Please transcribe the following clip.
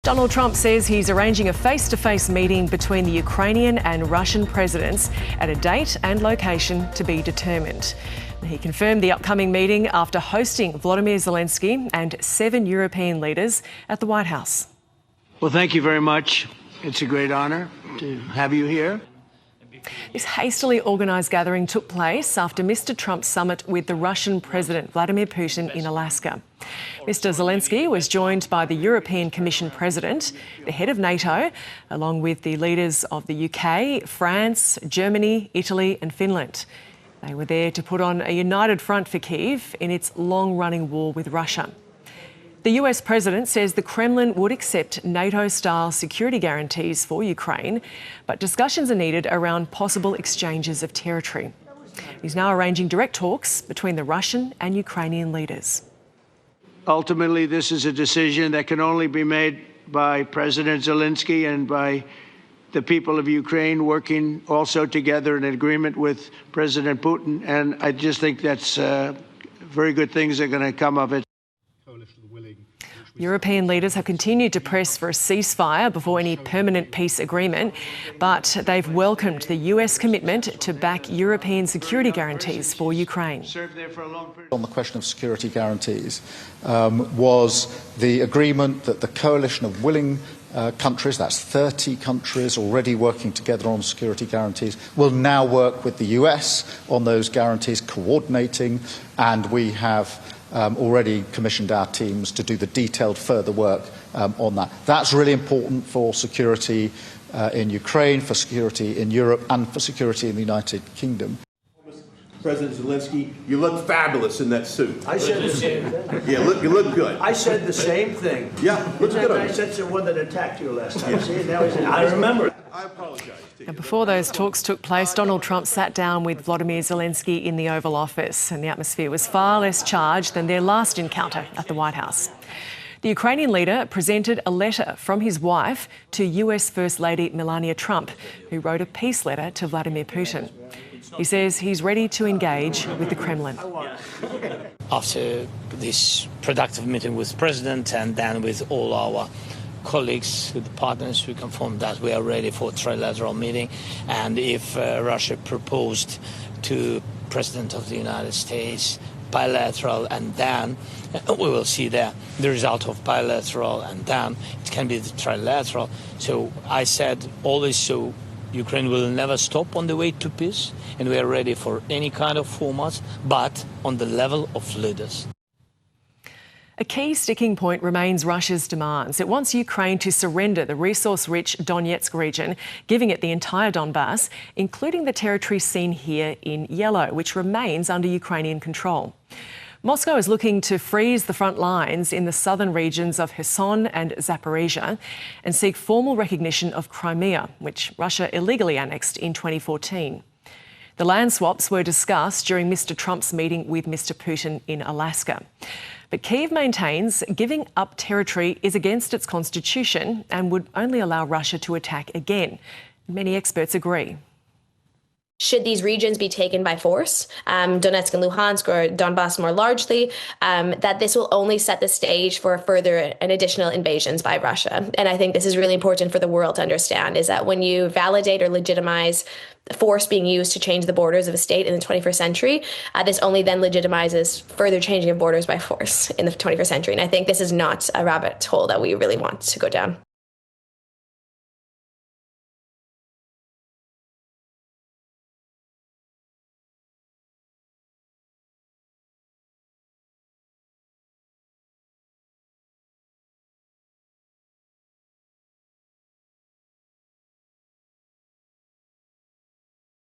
Donald Trump says he's arranging a face-to-face meeting between the Ukrainian and Russian presidents at a date and location to be determined. He confirmed the upcoming meeting after hosting Volodymyr Zelensky and 7 European leaders at the White House. Well, thank you very much. It's a great honour to have you here. This hastily organised gathering took place after Mr Trump's summit with the Russian President Vladimir Putin in Alaska. Mr Zelensky was joined by the European Commission President, the head of NATO, along with the leaders of the UK, France, Germany, Italy and Finland. They were there to put on a united front for Kyiv in its long-running war with Russia. The US President says the Kremlin would accept NATO-style security guarantees for Ukraine, but discussions are needed around possible exchanges of territory. He's now arranging direct talks between the Russian and Ukrainian leaders. Ultimately, this is a decision that can only be made by President Zelensky and by the people of Ukraine working also together in agreement with President Putin. And I just think that's very good things are going to come of it. European leaders have continued to press for a ceasefire before any permanent peace agreement, but they've welcomed the US commitment to back European security guarantees for Ukraine. On the question of security guarantees was the agreement that the coalition of willing countries, that's 30 countries already working together on security guarantees, will now work with the US on those guarantees, coordinating, and we have already commissioned our teams to do the detailed further work on that. That's really important for security in Ukraine, for security in Europe and for security in the United Kingdom. President Zelensky, you look fabulous in that suit. I said the same thing. Yeah, you look good. I said the same thing. Yeah, looks good. I said the one that attacked you last time. See, now he's I remember. I apologize. And before those talks took place, Donald Trump sat down with Vladimir Zelensky in the Oval Office, and the atmosphere was far less charged than their last encounter at the White House. The Ukrainian leader presented a letter from his wife to US First Lady Melania Trump, who wrote a peace letter to Vladimir Putin. He says he's ready to engage with the Kremlin. After this productive meeting with the President and then with all our colleagues, with the partners, we confirmed that we are ready for a trilateral meeting. And if Russia proposed to President of the United States bilateral, and then we will see the result of bilateral, and then it can be the trilateral. So I said always, so Ukraine will never stop on the way to peace, and we are ready for any kind of formats, but on the level of leaders. A key sticking point remains Russia's demands. It wants Ukraine to surrender the resource-rich Donetsk region, giving it the entire Donbass, including the territory seen here in yellow, which remains under Ukrainian control. Moscow is looking to freeze the front lines in the southern regions of Kherson and Zaporizhia and seek formal recognition of Crimea, which Russia illegally annexed in 2014. The land swaps were discussed during Mr Trump's meeting with Mr Putin in Alaska. But Kyiv maintains giving up territory is against its constitution and would only allow Russia to attack again. Many experts agree. Should these regions be taken by force, Donetsk and Luhansk or Donbass more largely, that this will only set the stage for further and additional invasions by Russia. And I think this is really important for the world to understand, is that when you validate or legitimize force being used to change the borders of a state in the 21st century, this only then legitimizes further changing of borders by force in the 21st century. And I think this is not a rabbit hole that we really want to go down.